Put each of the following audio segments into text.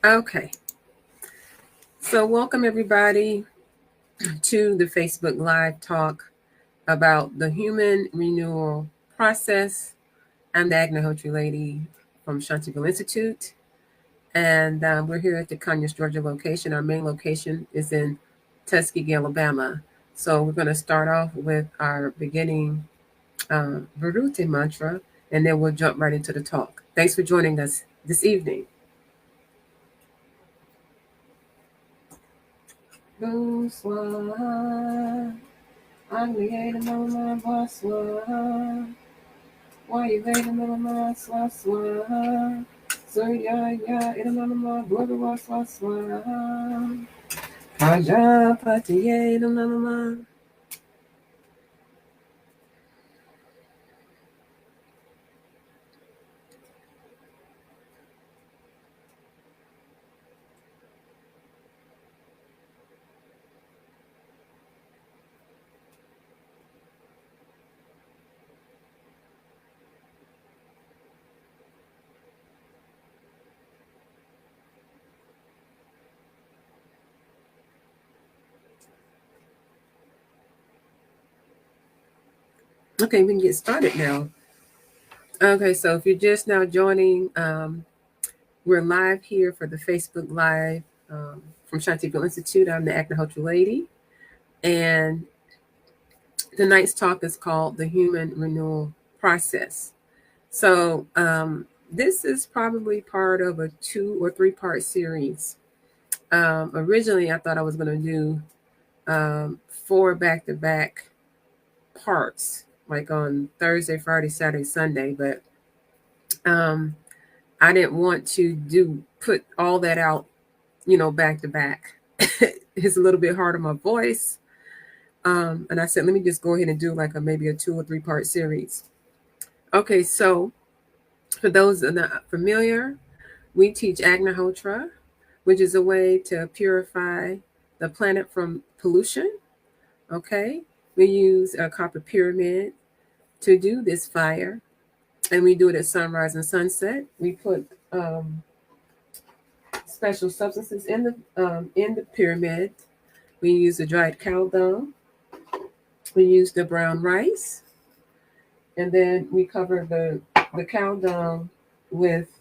Okay, so welcome everybody to the Facebook Live talk about the human renewal process. I'm the Agnihotra lady from Shanti Institute, and we're here at the Conyers, Georgia location. Our main location is in Tuskegee, Alabama. So we're going to start off with our beginning Virute mantra, and then we'll jump right into the talk. Thanks for joining us this evening. Boom, swaha. Agnihotra mama swaha. Why you waiting mama swaha? So ya mama blah swaha. Cashapp mama. Okay, we can get started now. Okay, so if you're just now joining, we're live here for the Facebook Live from Shanti Institute. I'm the Agnihotra lady, and tonight's talk is called the Human Renewal Process. So this is probably part of a 2 or 3 part series. Originally, I thought I was going to do 4 back-to-back parts, like on Thursday, Friday, Saturday, Sunday, but I didn't want to put all that out, back to back. It's a little bit hard on my voice. And I said, let me just go ahead and do like maybe a 2 or 3 part series. Okay, so for those that are not familiar, we teach Agnihotra, which is a way to purify the planet from pollution. Okay, we use a copper pyramid to do this fire, and we do it at sunrise and sunset. We put special substances in the pyramid. We use the dried cow dung. We use the brown rice, and then we cover the cow dung with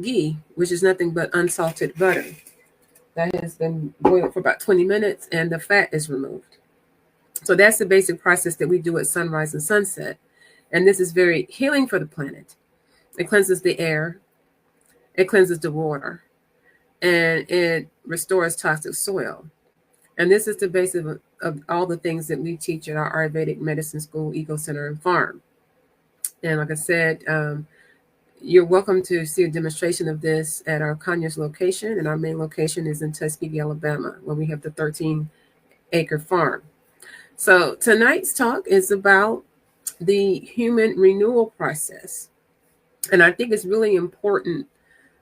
ghee, which is nothing but unsalted butter that has been boiled for about 20 minutes, and the fat is removed. So that's the basic process that we do at sunrise and sunset. And this is very healing for the planet. It cleanses the air, it cleanses the water, and it restores toxic soil. And this is the basis of all the things that we teach at our Ayurvedic medicine school, Eco Center, and Farm. And like I said, you're welcome to see a demonstration of this at our Conyers location. And our main location is in Tuskegee, Alabama, where we have the 13-acre farm. So tonight's talk is about the human renewal process. And I think it's really important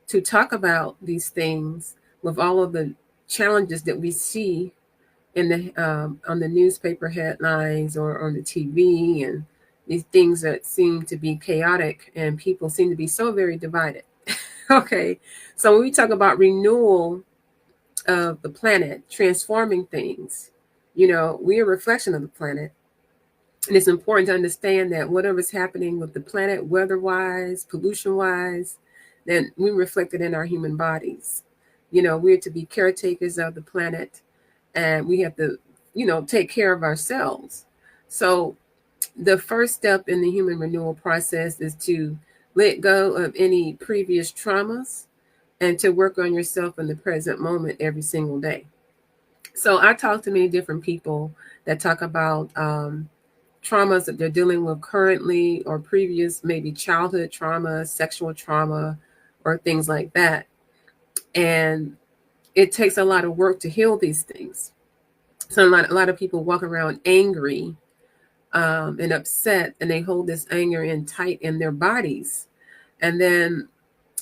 to talk about these things with all of the challenges that we see in the on the newspaper headlines or on the TV, and these things that seem to be chaotic, and people seem to be so very divided. Okay, so when we talk about renewal of the planet, transforming things, we're a reflection of the planet. And it's important to understand that whatever's happening with the planet, weather-wise, pollution-wise, then we reflect it in our human bodies. We're to be caretakers of the planet, and we have to, take care of ourselves. So the first step in the human renewal process is to let go of any previous traumas and to work on yourself in the present moment every single day. So I talk to many different people that talk about traumas that they're dealing with currently or previous, maybe childhood trauma, sexual trauma, or things like that. And it takes a lot of work to heal these things. So a lot of people walk around angry and upset, and they hold this anger in tight in their bodies. And then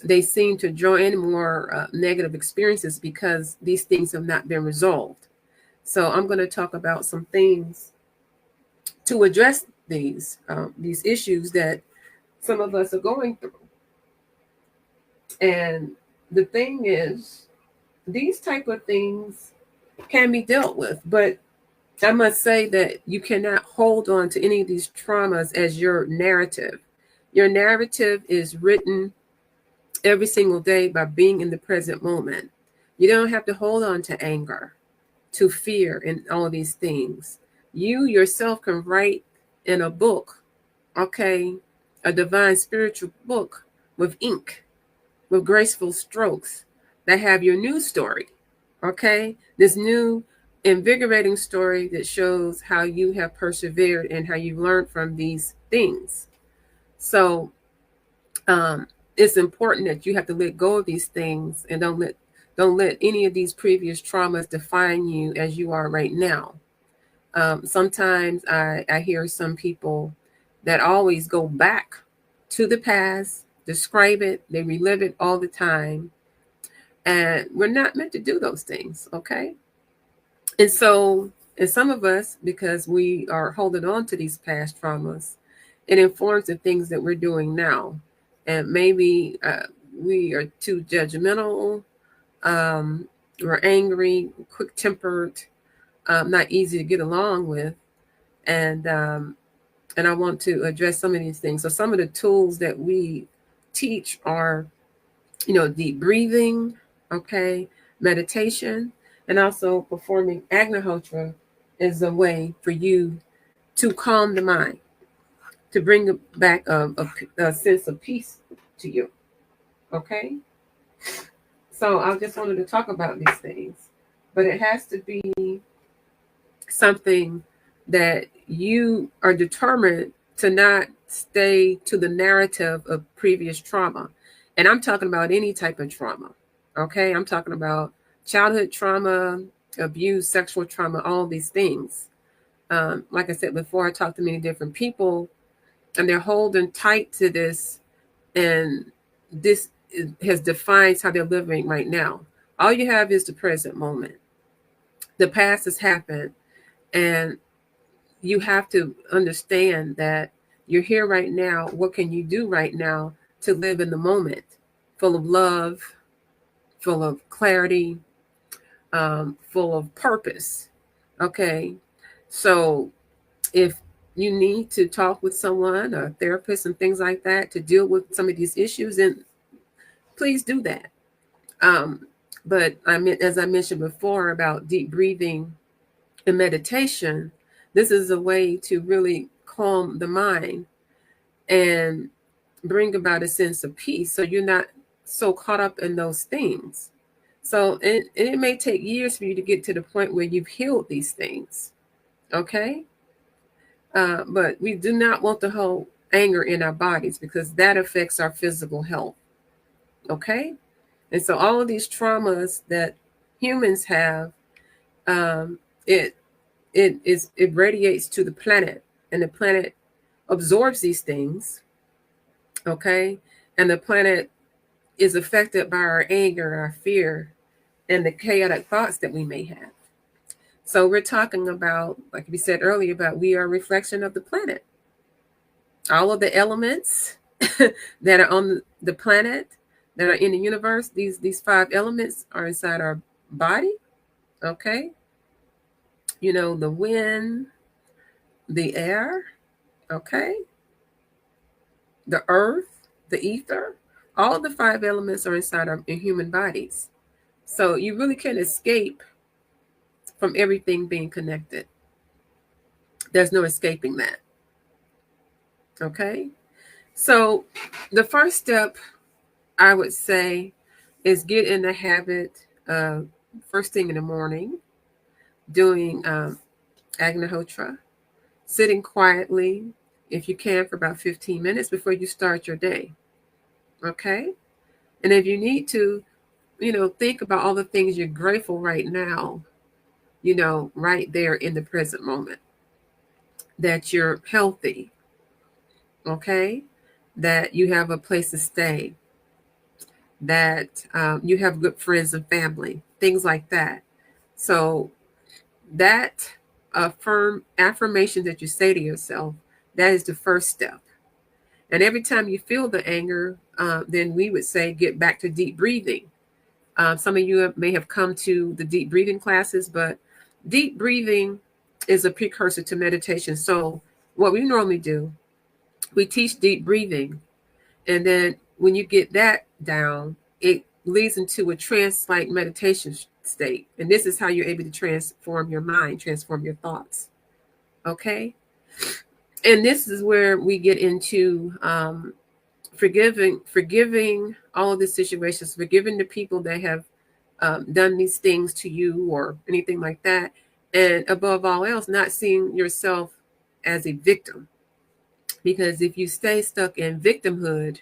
they seem to draw in more negative experiences because these things have not been resolved. So I'm going to talk about some things to address these issues that some of us are going through. And the thing is, these type of things can be dealt with, but I must say that you cannot hold on to any of these traumas as your narrative. Your narrative is written every single day by being in the present moment. You don't have to hold on to anger, to fear, and all of these things. You yourself can write in a book, okay, a divine spiritual book with ink, with graceful strokes that have your new story, okay? This new invigorating story that shows how you have persevered and how you've learned from these things. So it's important that you have to let go of these things and don't let any of these previous traumas define you as you are right now. Sometimes I hear some people that always go back to the past, describe it, they relive it all the time. And we're not meant to do those things, okay? And so, and some of us, because we are holding on to these past traumas, it informs the things that we're doing now. And maybe we are too judgmental, we're angry, quick-tempered, not easy to get along with. And I want to address some of these things. So some of the tools that we teach are, deep breathing, okay, meditation, and also performing Agnihotra is a way for you to calm the mind, to bring back a sense of peace to you, okay? So I just wanted to talk about these things, but it has to be something that you are determined to not stay to the narrative of previous trauma. And I'm talking about any type of trauma, okay? I'm talking about childhood trauma, abuse, sexual trauma, all these things. Like I said before, I talked to many different people, and they're holding tight to this, and this has defined how they're living right now. All you have is the present moment. The past has happened, and you have to understand that you're here right now. What can you do right now to live in the moment, full of love, full of clarity, full of purpose? Okay, so if you need to talk with someone, a therapist, and things like that to deal with some of these issues, then please do that. But as I mentioned before about deep breathing and meditation, this is a way to really calm the mind and bring about a sense of peace, so you're not so caught up in those things. So it may take years for you to get to the point where you've healed these things, okay? But we do not want to hold anger in our bodies, because that affects our physical health, okay? And so all of these traumas that humans have, it radiates to the planet, and the planet absorbs these things, okay? And the planet is affected by our anger, our fear, and the chaotic thoughts that we may have. So we're talking about, like we said earlier, about we are a reflection of the planet. All of the elements that are on the planet, that are in the universe, these 5 elements are inside our body, okay? The wind, the air, okay? The earth, the ether, all the 5 elements are inside our human bodies. So you really can't escape from everything being connected. There's no escaping that, okay? So the first step, I would say, is get in the habit of first thing in the morning doing Agnihotra, sitting quietly, if you can, for about 15 minutes before you start your day, okay? And if you need to, think about all the things you're grateful right now, right there in the present moment, that you're healthy, okay? That you have a place to stay, that you have good friends and family, things like that. So that affirmation that you say to yourself, that is the first step. And every time you feel the anger, then we would say get back to deep breathing. Some of you may have come to the deep breathing classes, but deep breathing is a precursor to meditation. So what we normally do, we teach deep breathing. And then when you get that down, it leads into a trance-like meditation state. And this is how you're able to transform your mind, transform your thoughts. Okay? And this is where we get into forgiving all of the situations, forgiving the people that have done these things to you or anything like that. And above all else, not seeing yourself as a victim. Because if you stay stuck in victimhood,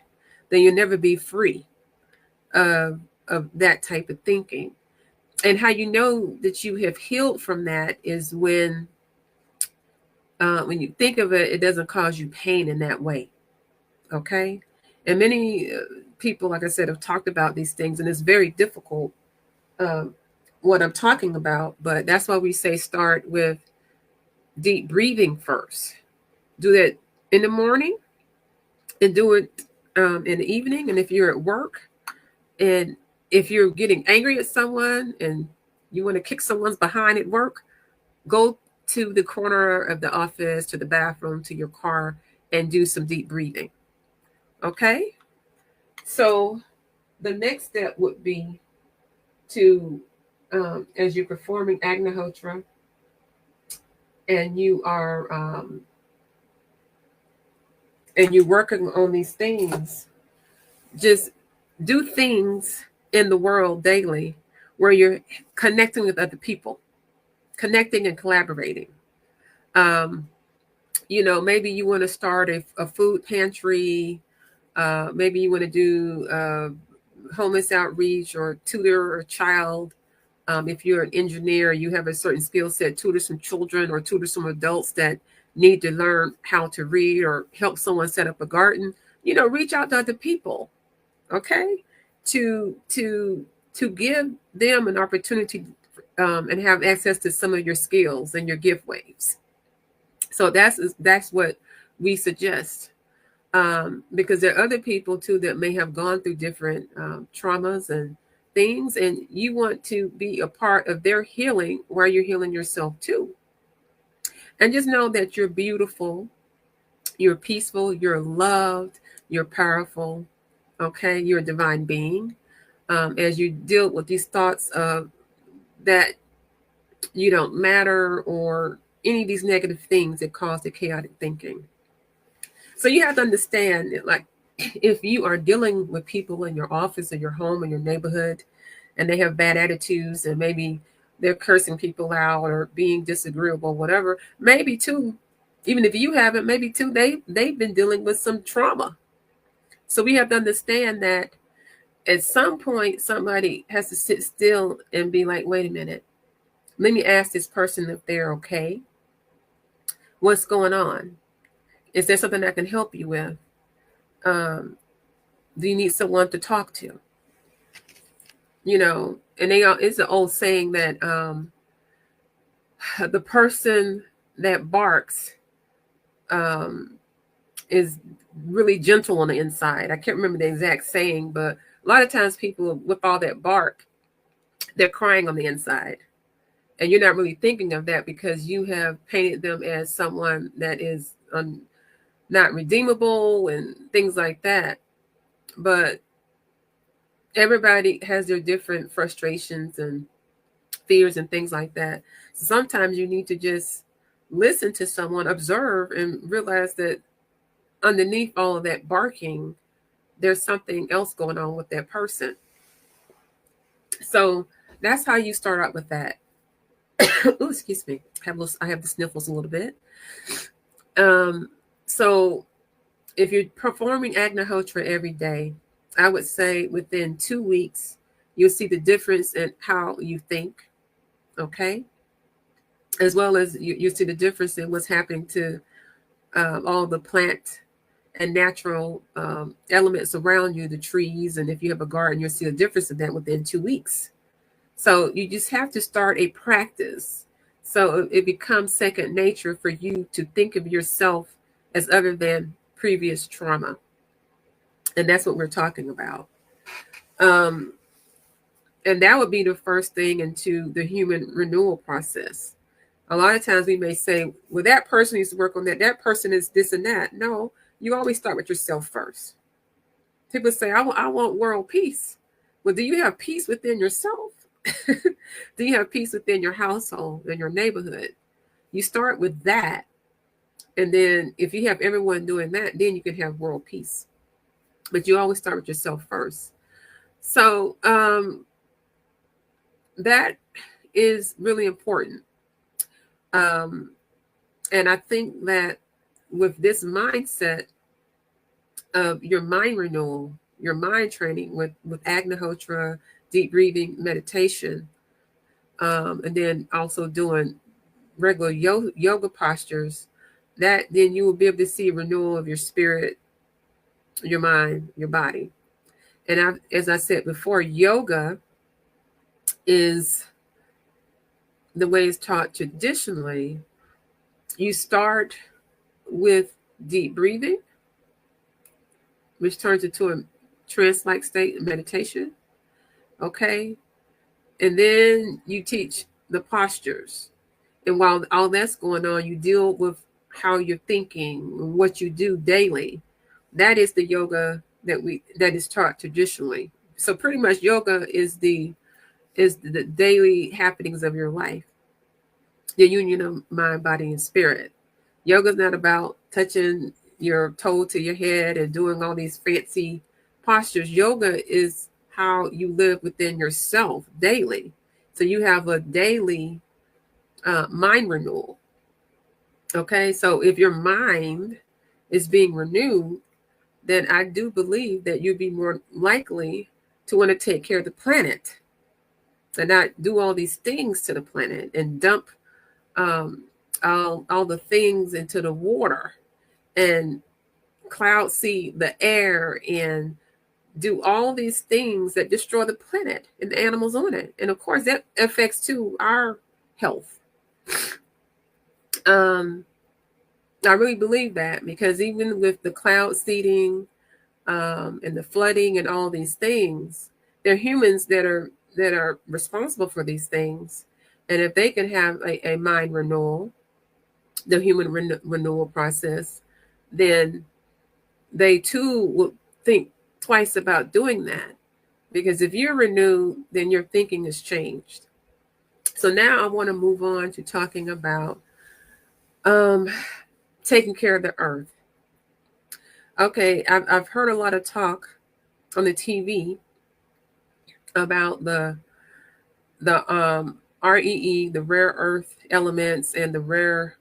then you'll never be free of that type of thinking. And how you know that you have healed from that is when you think of it, it doesn't cause you pain in that way. Okay? And many people, like I said, have talked about these things, and it's very difficult what I'm talking about. But that's why we say start with deep breathing first. Do that in the morning and do it in the evening. And if you're at work and if you're getting angry at someone and you want to kick someone's behind at work, go to the corner of the office, to the bathroom, to your car, and do some deep breathing. Okay? So the next step would be to, as you're performing Agnihotra and you are, and you're working on these things, just do things in the world daily where you're connecting with other people, connecting and collaborating. Maybe you want to start a food pantry. Maybe you want to do homeless outreach or tutor a child. If you're an engineer, you have a certain skill set, tutor some children or tutor some adults that need to learn how to read or help someone set up a garden. Reach out to other people, okay, to give them an opportunity and have access to some of your skills and your gift waves. So that's what we suggest. Because there are other people too that may have gone through different traumas and things, and you want to be a part of their healing while you're healing yourself too. And just know that you're beautiful, you're peaceful, you're loved, you're powerful, okay? You're a divine being. As you deal with these thoughts of that you don't matter or any of these negative things that cause the chaotic thinking. So you have to understand that, like, if you are dealing with people in your office or your home or your neighborhood and they have bad attitudes and maybe they're cursing people out or being disagreeable, whatever, maybe too, even if you haven't, maybe too, they've been dealing with some trauma. So we have to understand that at some point, somebody has to sit still and be like, wait a minute, let me ask this person if they're okay. What's going on? Is there something I can help you with? Do you need someone to talk to? And it's an old saying that the person that barks is really gentle on the inside. I can't remember the exact saying, but a lot of times people with all that bark, they're crying on the inside. And you're not really thinking of that because you have painted them as someone that is not redeemable and things like that. But everybody has their different frustrations and fears and things like that. So sometimes you need to just listen to someone, observe, and realize that underneath all of that barking, there's something else going on with that person. So that's how you start out with that. Oh, excuse me. I have the sniffles a little bit. So if you're performing Agnihotra every day, I would say within 2 weeks, you'll see the difference in how you think, okay? As well as you see the difference in what's happening to all the plant and natural elements around you, the trees, and if you have a garden, you'll see the difference in that within 2 weeks. So you just have to start a practice. So it becomes second nature for you to think of yourself as other than previous trauma. And that's what we're talking about. And that would be the first thing into the human renewal process. A lot of times we may say, well, that person needs to work on that. That person is this and that. No, you always start with yourself first. People say, I want world peace. Well, do you have peace within yourself? Do you have peace within your household and your neighborhood? You start with that. And then if you have everyone doing that, then you can have world peace. But you always start with yourself first. So that is really important. And I think that with this mindset of your mind renewal, your mind training with Agnihotra, deep breathing, meditation, and then also doing regular yoga postures, that then you will be able to see a renewal of your spirit, your mind, your body. And as I said before, yoga is the way it's taught traditionally. You start with deep breathing, which turns into a trance-like state of meditation. Okay. And then you teach the postures. And while all that's going on, you deal with how you're thinking, what you do daily. That is the yoga that is taught traditionally. So pretty much yoga is the daily happenings of your life, the union of mind, body, and spirit. Yoga is not about touching your toe to your head and doing all these fancy postures. Yoga is how you live within yourself daily. So you have a daily mind renewal. Okay, so if your mind is being renewed, then I do believe that you'd be more likely to want to take care of the planet and not do all these things to the planet and dump all the things into the water and cloud seed the air and do all these things that destroy the planet and the animals on it. And of course, that affects too our health. I really believe that, because even with the cloud seeding and the flooding and all these things, there are humans that are responsible for these things. And if they can have a mind renewal, the human renewal process, then they too will think twice about doing that. Because if you're renewed, then your thinking has changed. So now I want to move on to talking about taking care of the earth. Okay, I've heard a lot of talk on the TV about the REE, the rare earth elements, and the rare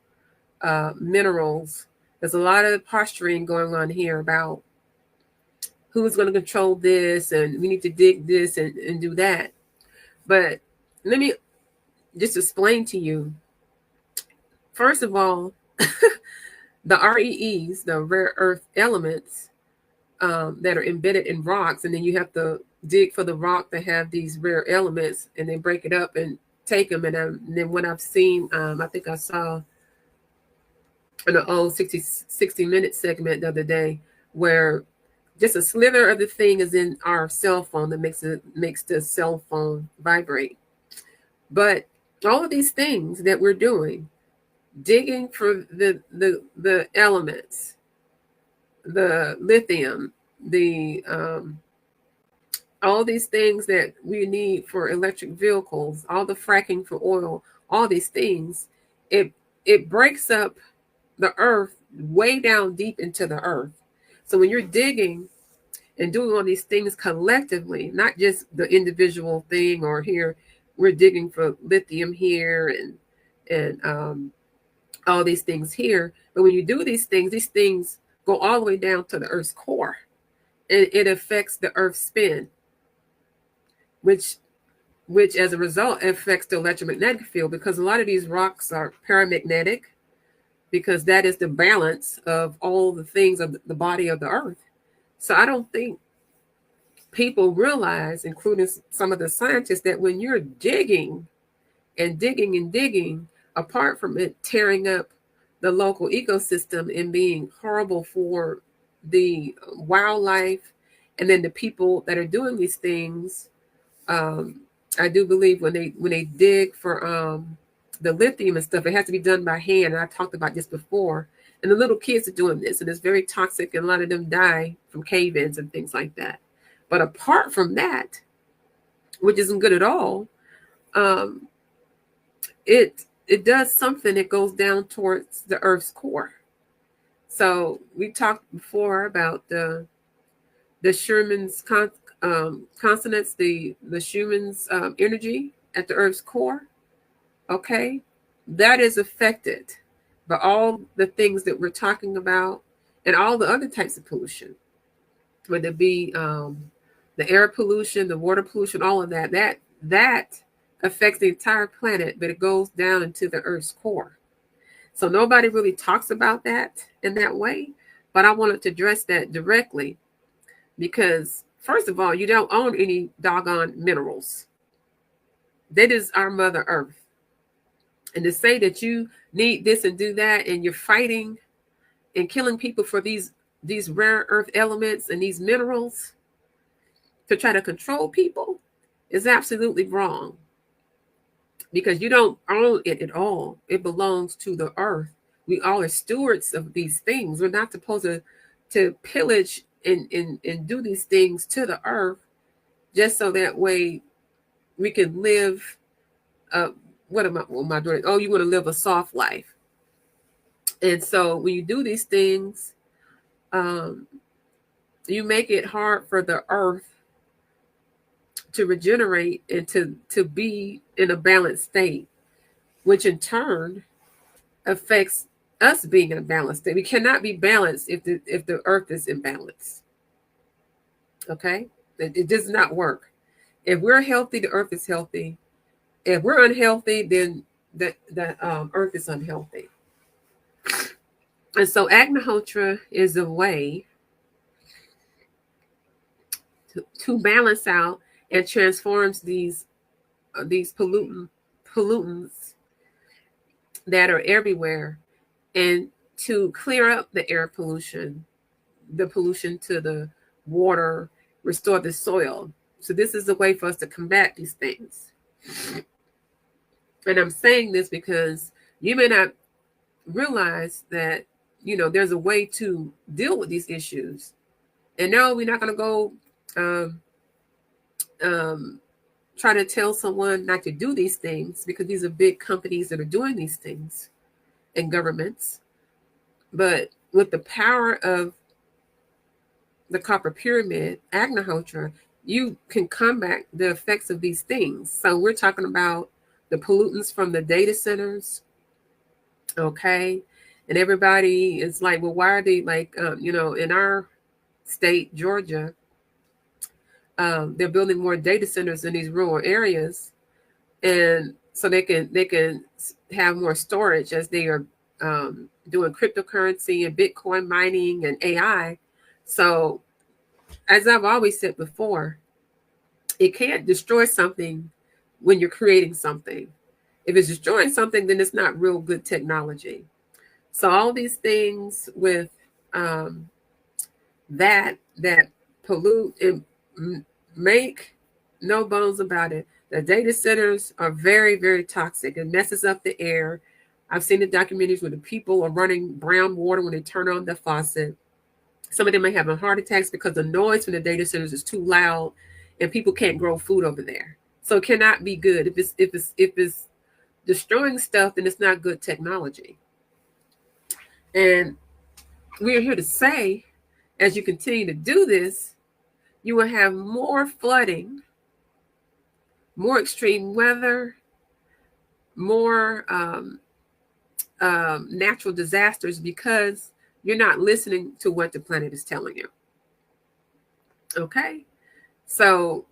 minerals. There's a lot of posturing going on here about who's going to control this, and we need to dig this and do that. But let me just explain to you. First of all, the REEs, the rare earth elements that are embedded in rocks, and then you have to dig for the rock to have these rare elements, and then break it up and take them. And then when I've seen, I think I saw an old 60-minute segment the other day where just a slither of the thing is in our cell phone that makes the cell phone vibrate. But all of these things that we're doing, digging for the elements, the lithium, the all these things that we need for electric vehicles, all the fracking for oil, all these things, it breaks up the earth way down deep into the earth. So when you're digging and doing all these things collectively, not just the individual thing, or here we're digging for lithium here and all these things here, but when you do these things go all the way down to the earth's core, and it affects the earth's spin, which as a result affects the electromagnetic field, because a lot of these rocks are paramagnetic, because that is the balance of all the things of the body of the earth. So I don't think people realize, including some of the scientists, that when you're digging and digging and digging, apart from it tearing up the local ecosystem and being horrible for the wildlife, and then the people that are doing these things I do believe when they dig for the lithium and stuff, it has to be done by hand. And I talked about this before. And the little kids are doing this, and it's very toxic, and a lot of them die from cave-ins and things like that. But apart from that, which isn't good at all, um, it does something. It goes down towards the Earth's core. So we talked before about the Schumann's consonants, the Schumann's energy at the Earth's core. Okay, that is affected by all the things that we're talking about, and all the other types of pollution, whether it be the air pollution, the water pollution, all of that. That affects the entire planet, but it goes down into the Earth's core. So nobody really talks about that in that way, but I wanted to address that directly because, first of all, you don't own any doggone minerals. That is our Mother Earth. And to say that you need this and do that, and you're fighting and killing people for these rare earth elements and these minerals to try to control people is absolutely wrong. Because you don't own it at all. It belongs to the earth. We all are stewards of these things. We're not supposed to pillage and do these things to the earth just so that way we can live. What am I doing? Oh, you want to live a soft life. And so when you do these things, you make it hard for the earth to regenerate and to be in a balanced state, which in turn affects us being in a balanced state. We cannot be balanced if the earth is imbalanced. Okay? It does not work. If we're healthy, the earth is healthy. If we're unhealthy, then the earth is unhealthy. And so Agnihotra is a way to balance out and transforms these pollutants that are everywhere, and to clear up the air pollution, the pollution to the water, restore the soil. So this is a way for us to combat these things. And I'm saying this because you may not realize that, there's a way to deal with these issues. And no, we're not going to go try to tell someone not to do these things, because these are big companies that are doing these things, and governments. But with the power of the copper pyramid, Agnihotra, you can combat the effects of these things. So we're talking about the pollutants from the data centers. Okay. And everybody is like, well, why are they like, in our state, Georgia, they're building more data centers in these rural areas, and so they can have more storage as they are doing cryptocurrency and Bitcoin mining and AI. So, as I've always said before, it can't destroy something when you're creating something. If it's destroying something, then it's not real good technology. So all these things with that pollute and make no bones about it. The data centers are very, very toxic. It messes up the air. I've seen the documentaries where the people are running brown water when they turn on the faucet. Some of them are having heart attacks because the noise from the data centers is too loud, and people can't grow food over there. So it cannot be good. If it's destroying stuff, then it's not good technology. And we are here to say, as you continue to do this, you will have more flooding, more extreme weather, more natural disasters, because you're not listening to what the planet is telling you. Okay? So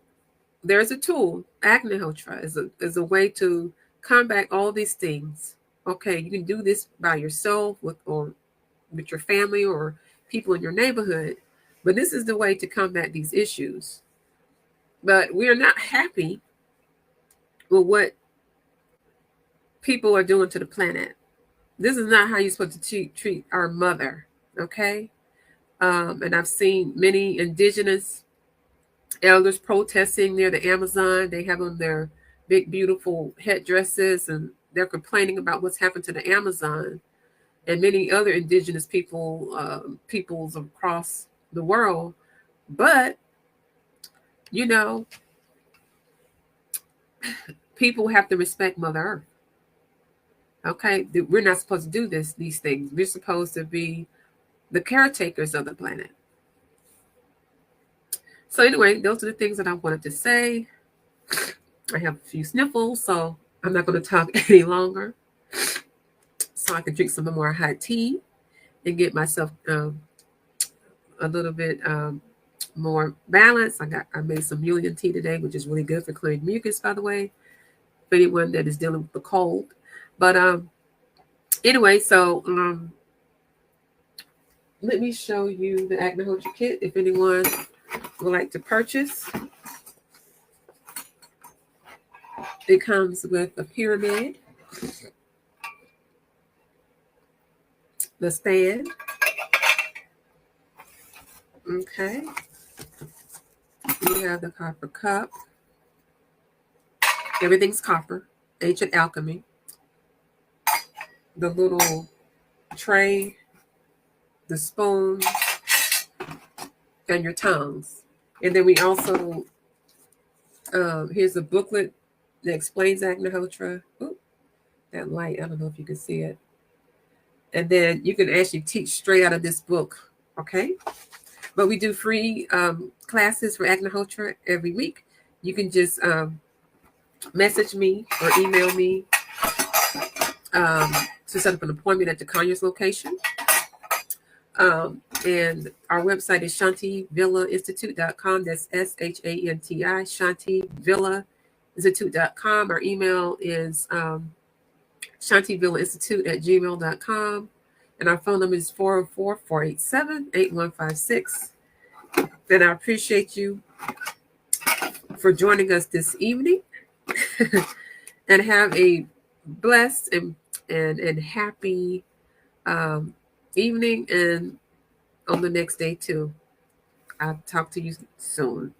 there's a tool. Agnihotra is a way to combat all these things. Okay, you can do this by yourself with your family or people in your neighborhood, but this is the way to combat these issues. But we are not happy with what people are doing to the planet. This is not how you're supposed to treat our mother, okay? And I've seen many indigenous elders protesting near the Amazon. They have on their big, beautiful headdresses, and they're complaining about what's happened to the Amazon and many other indigenous peoples across the world. But you know, people have to respect Mother Earth. Okay, we're not supposed to do these things. We're supposed to be the caretakers of the planet. So anyway, those are the things that I wanted to say. I have a few sniffles, so I'm not going to talk any longer. So I can drink some more hot tea and get myself a little bit more balanced. I made some mullein tea today, which is really good for clearing mucus, by the way, for anyone that is dealing with the cold. But anyway, so let me show you the Agnihotra kit if anyone would like to purchase. It comes with a pyramid, the stand. Okay. You have the copper cup. Everything's copper. Ancient alchemy. The little tray, the spoon, and your tongs. And then we also, here's a booklet that explains Agnihotra. Ooh, that light, I don't know if you can see it. And then you can actually teach straight out of this book, okay? But we do free classes for Agnihotra every week. You can just message me or email me to set up an appointment at the Conyers location. And our website is shantivillainstitute.com. That's SHANTI, shantivillainstitute.com. Our email is shantivillainstitute@gmail.com. And our phone number is 404-487-8156. And I appreciate you for joining us this evening. And have a blessed and happy evening, and on the next day too. I'll talk to you soon.